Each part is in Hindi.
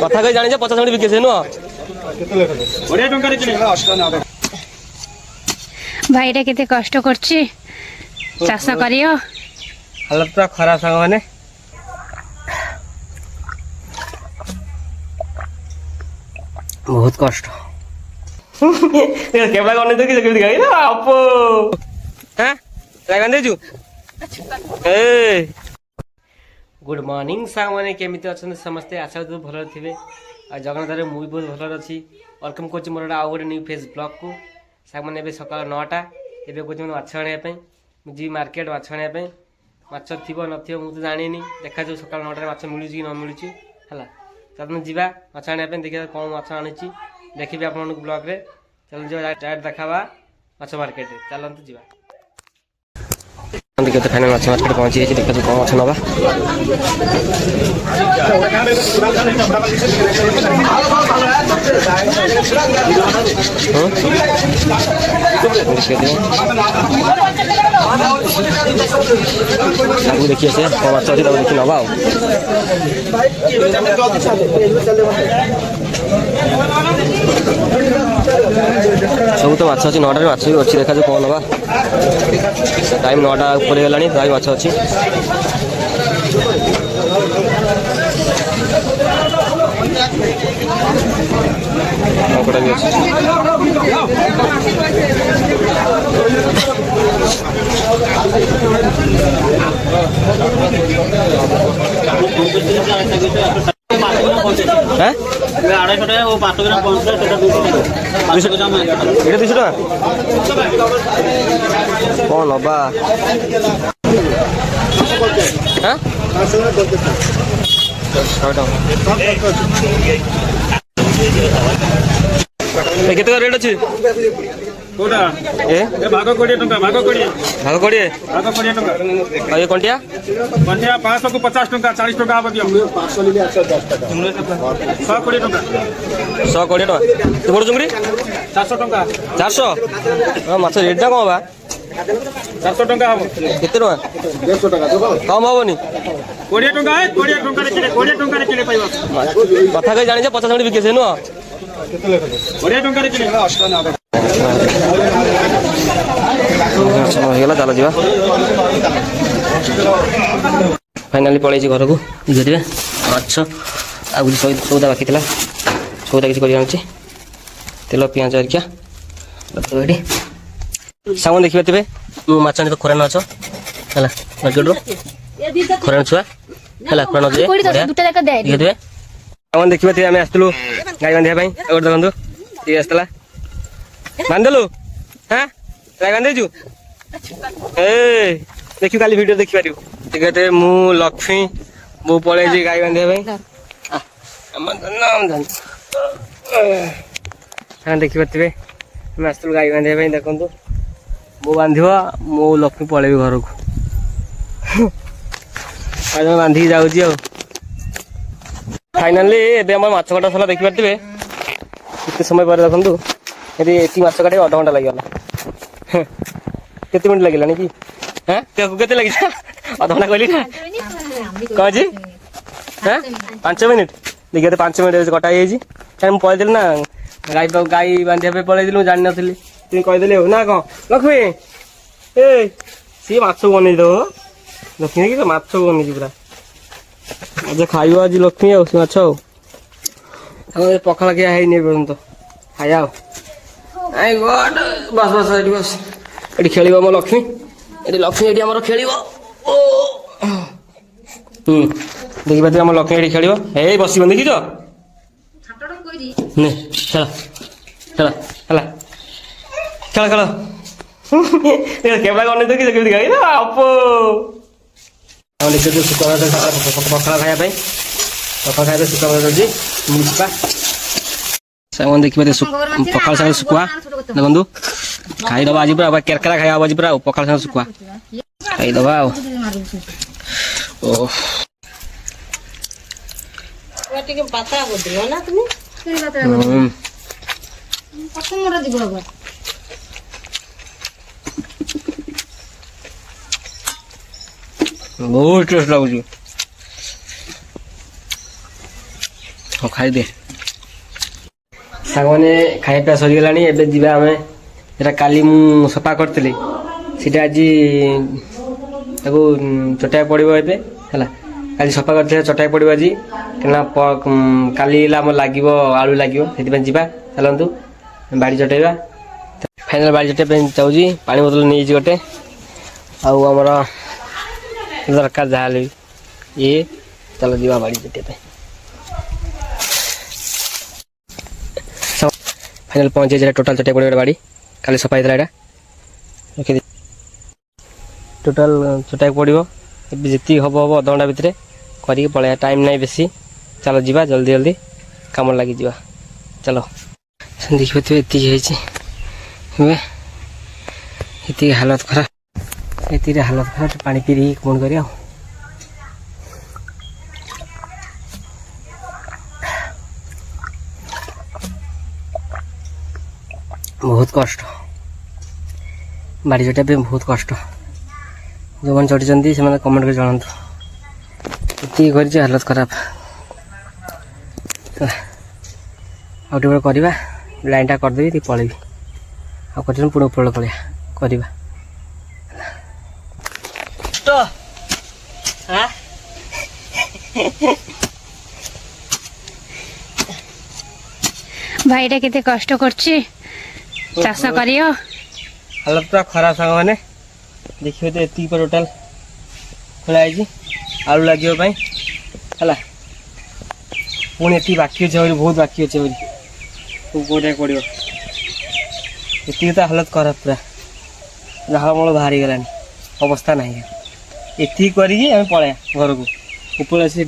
କଥା କହି ଜାଣିଛ 50 ମିନିଟ୍ ବିକେ ସେ ନୁହଁ ଭାଇଟା କେତେ କଷ୍ଟ କରୁଛି ଚାଷ କରିବ। ହାଲତ ପୁରା ଖରାପ ସାଙ୍ଗମାନେ। ବହୁତ କଷ୍ଟ କେବଳ ଗନେ ତ କେମିତି ଗାଈ ନା ଆପୋ ହାଁ ରାଗନ୍ ଦେଇଛୁ। गुड मॉर्निंग सामने केमी अच्छा समस्ते आशा करूँ भल थे और जगन्नाथ मुझे बहुत भल अच्छी वेलकम कर मोर आउ गोटे न्यू फेस ब्लॉग को सामने ए सका 9टा एवं कौन माछ आने जी मार्केट माछ आने माछ थी न मुझे जानी देखा जो सका 9टार माछ मिलूँ कि न मिलूँ है चलते जावा माछ आने देखिए कौन माछ आनी देखिए आप ब्लॉग रे चल डायरेक्ट देखा माछ मार्केट चलते जावा देखिए फाइनल माछ मार्केट पहुंची देखा कौन माछ नवा देखिए से कौन माछ अच्छी देखिए नवा सब तो माछ अच्छी 9टार माछ भी अच्छी देखा कौन नवा टाइम 9टा ऊपर गलानी भाई माछ अच्छी कपड़ा भी अच्छी है 250 টাকা ও 500 গ্রাম 50 টাকা 200 গ্রাম এটা 200 টাকা কোন বাবা হ্যাঁ 100 টাকা কেতে রেট আছে কোটা এ ভাগ 20 টাকা ভাগ 20 ভাগ 20 ভাগ 20 টাকা আর এই কোনটিয়া কোনটিয়া 500 को 50 টাকা 40 টাকা আব দিও 500 লিলে 110 টাকা 120 টাকা 120 টাকা তো বড় চুংড়ি 400 টাকা 400 মাছ রেটটা কম বা 400 টাকা হবো কেতে টাকা 150 টাকা দেবো কম হবনি 20 টাকা 20 টাকা রে কিনে 20 টাকা রে কিনে পাইবা কথা কই জানি যে 50 মিনিট বিকেছে নো কেতে লেখা 20 টাকা রে কিনে 89 ହେଇଗଲା ଚାଲ ଯିବା ଫାଇନାଲି ପଳେଇଛି ଘରକୁ ଦେଖିବେ ମାଛ ଆଉ କିଛି ସଉଦା ବାକି ଥିଲା ସଉଦା କିଛି କରି ଆଣୁଛି ତେଲ ପିଆଜ ହେରିକା ଏଠି ସାମାନ ଦେଖିବେ ତେବେ ମୁଁ ମାଛ ଆଣି ଖରା ମାଛ ହେଲା ମାର୍କେଟରୁ ଖରା ଛୁଆ ହେଲା ଖରା ଦେଖିବେ ସାମାନ ଦେଖିବେ ତେବେ ଆମେ ଆସିଥିଲୁ ଗାଈ ବାନ୍ଧିବା ପାଇଁ ଆଉ ଗୋଟେ ଦେଖନ୍ତୁ ଟିକେ ଆସିଥିଲା ବାନ୍ଧିଦେଲୁ हाँ गाई बांधेचु देखियो काली वीडियो देखि पारियो देखते मु लक्ष्मी बो पळे जे गाई बांधे भाई हमन नाम जान हां देखि पातिबे हम आस्तल गाई बांधे भाई देखंतु बो बांधिबो मो लक्ष्मी पळेबी घर को आज बांधी जाउची आ फाइनली एबे हम माछ कटा सला देखि पातिबे किते समय पर देखंतु यदि एती माछ काटे आधा घंटा लगी गला केते मिनट लगिला कि हैं केते लगी आधा घंटा कहली ना कह जी हैं 5 मिनट देखिए 5 मिनट कटा जाइए हम पळे दिल ना गाई बांधिया पे पळे दिलु जानि नथली तुम कह देले हो ना कह लक्ष्मी ए सी माछ बनै दो लक्ष्मी की माछ बनै पूरा आज खाइबो आज लक्ष्मी आ माछ हम पखाला किया है नहीं पर्यंत खाया आई गॉड बस बस एटी बस एटी खेलिबो म लक्ष्मी एटी हमर खेलिबो ओ देखि बाते हम लक्ष्मी एटी खेलिबो ए बसी बंदी की जो छाटडा कोइ दी ने चला चला हला चला चला ये केबला गने तो कि गाई ना अपो हम लिखे तो सुकरा पखाला खाया भाई पखाला खाया सुकरा जी मुनिसिपा सामान देखिए पखाल साग सुकुआ देखु खाई दबा आज पूरा केरकेरा खाया आज पूरा पखाल साग सुकुआ खाई दबा ओ टिके पाता हो दियो ना तुम केरी पाता पसंद मरा दिबो बाबा बहुत टेस्ट लागु ଖାଇଦେ ସାଙ୍ଗମାନେ ଖାଇବା ପିଇବା ସରିଗଲାଣି ଏବେ ଯିବା ଆମେ যেটা କାଲି ମୁଁ ସଫା କରିଥିଲି ସେଇଟା ଆଜି ତାକୁ ଚଟାଇବାକୁ ପଡ଼ିବ ଏବେ ହେଲା କାଲି ସଫା କରିଥିଲେ ଚଟାଇବାକୁ ପଡ଼ିବ ଆଜି କାହିଁକିନା କାଲି ହେଲା ଆମର ଲାଗିବ ଆଳୁ ଲାଗିବ ସେଥିପାଇଁ ଯିବା ଚାଲନ୍ତୁ ବାଡ଼ି ଚଟାଇବା ଫାଇନାଲ ବାଡ଼ି ଚଟାଇବା ପାଇଁ ଯାଉଛି ପାଣି ବୋତଲ ନେଇଯାଇଛି ଗୋଟେ ଆଉ ଆମର ଦରକାର ଯାହା ହେଲେ ବି ଇଏ ଚାଲ ଯିବା ବାଡ଼ି ଚଟାଇବା ପାଇଁ फाइनल पहुंचे जरा टोटल चटे पड़े बाड़ी काली सफा होता है रखी टोटल चटाई पड़ो जी हम हम अध घंटा भितर करके पलैया टाइम ना बेसी चलो जीवा जल्दी जल्दी कम लगी जा चलो देखिए ये हालत खराब ये हालत खराब पानी पी कौन कर बहुत कष्ट बाड़ी चटाई बहुत कष्ट जो मैंने चढ़ी से कमेंट कर जानतु ये कर हालत खराब आउटे करवा लाइन टा करदेवी पलैबी आगे पुणी ऊपर पलैया करवा भाईटा केते कष्ट करछि चाष करियो हालत पूरा खराब सांग मैंने देखिए तो ये टोटाल खोलाई आलू लगे है पुणी ये बाकी अच्छे बहुत बाकी अच्छे गोटे पड़ो ये तो हालत खराब पूरा झाड़मूल बाहरी गलानी अवस्था ना ये करके पलैया घर को ऊपर आसी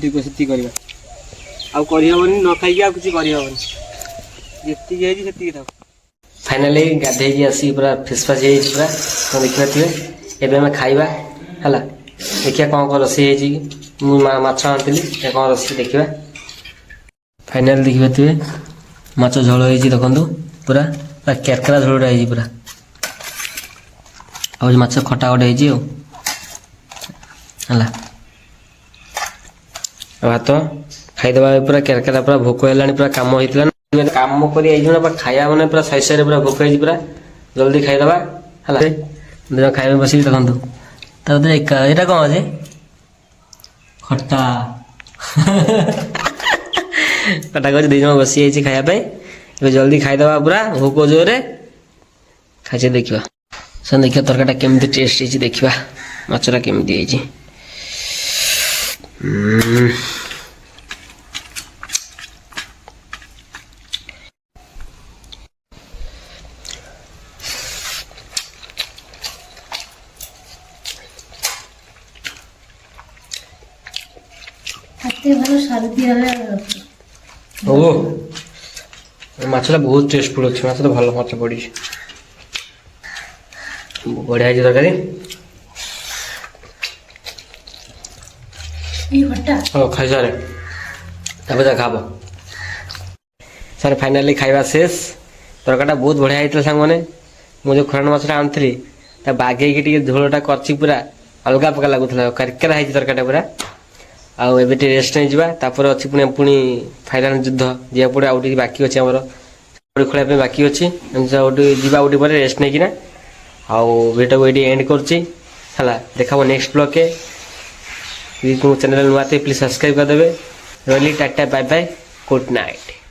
करवा आनी न खाई किसी करहबनी जी था फाइनाली गाधे आसी पूरा फेसफास पूरा तो देखिए थे एवं आम खाइबा है देखिए कौन कौन रोसे माछ आनी कौन रोसे देखा फाइनाल देखिए थे माछ झोल हो देखु पूरा पूरा केरकेरा झोलटा हो पूरा आ माछ खटा गोटे है भात खाईदे पूरा केरकेरा पूरा भोक है पूरा कम होता काम कर खाया मैंने पूरा सही सही पूरा भोक पूरा जल्दी खाईदे है खाଇବା बस देखु तर यहाँ कौन अच्छे खटा खटा कर दुई जन बसी खायापी जल्दी खाईदे पूरा भोक जोर खाई देखा सर देखिए तरकाटा केमी टेस्ट है देखा माछटा केमी ओ माछटा बहुत टेस्टफुल अच्छे माछ तो भल माछ पड़ी बढ़िया है तरकारी खाई सारे खाब सर फाइनाली खाଇବା शेष तरकाटा बहुत बढ़िया होता सांग मैंने मुझे खरण माछटा आनी बागेक झोलटा कर पूरा अलग प्रकार लगुला करकेरा है तरकाटा पूरा आउ रेस्ट नहीं जावा अच्छी पुणी पुणी फाइनाल युद्ध जा पड़े आउ बाकी अच्छे आमर खोल बाकी अच्छी जा रेस्ट नहीं किना आउ वीडियो को ये एंड कर देखा नेक्स्ट ब्लॉग के चैनल नुआ प्लीज सब्सक्राइब करदे रही tata bye bye good night.